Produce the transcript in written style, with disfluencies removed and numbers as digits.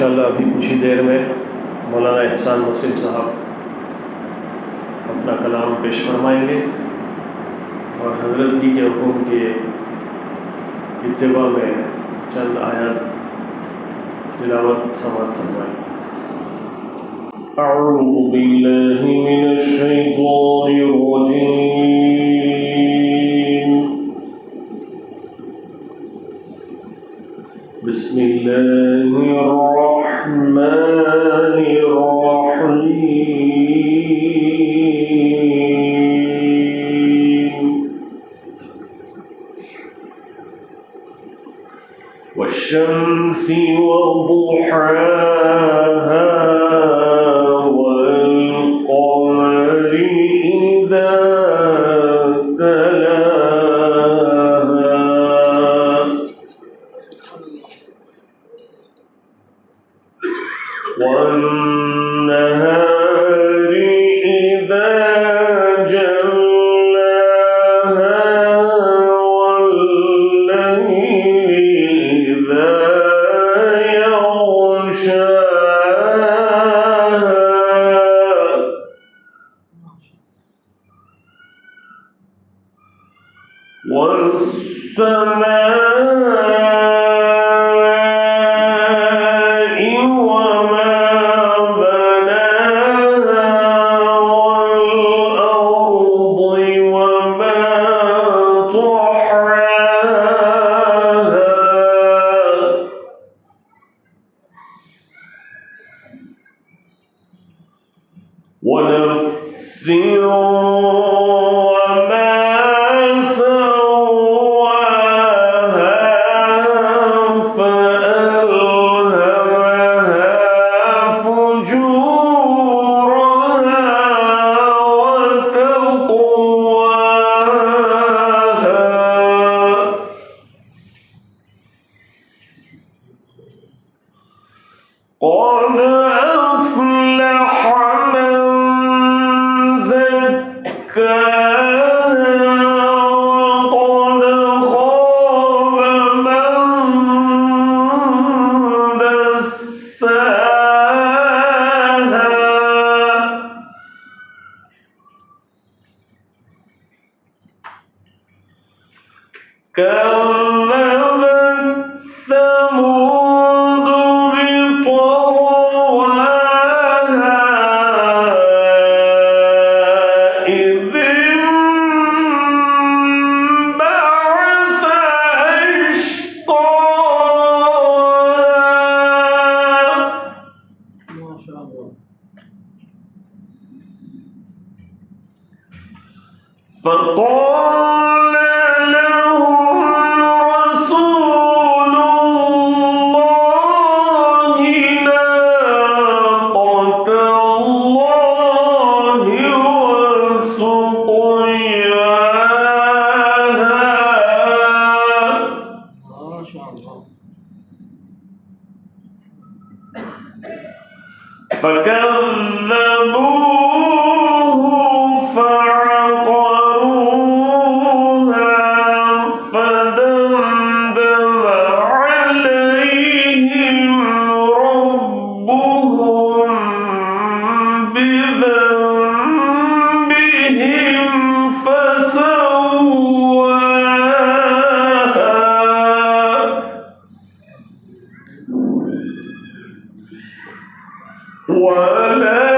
इंशाअल्लाह अभी कुछ ही देर में मौलाना एहसान मोहसिन साहब अपना कलाम पेश फरमाएंगे और हज़रत जी के हुक्म के इत्तिबा में चंद आयत तिलावत समाअत फरमाएंगे। अऊज़ु बिल्लाहि मिनश शैतानिर रजीम। बिस्मिल्लाहिर रहमानिर रहीम। वश्शम्सि वदुहाहा वल्क़मरि इज़ा तलाहा वन्नहारि इज़ा जल्लाहा वल्लैलि इज़ा यग़शाहा والسماء وما بناها والأرض وما طحاها ونفس وما سواها فألهمها فجورها وتقواها قد أفلح من زكاها وقد خاب من دساها كذبت ثمود بطغواها إذ انبعث أشقاها ما شاء الله فقال لهم رسول الله ناقة الله وسقياها ما شاء الله فكذبوه فعقروها فدمدم عليهم ربهم بذنبهم فسواها ولا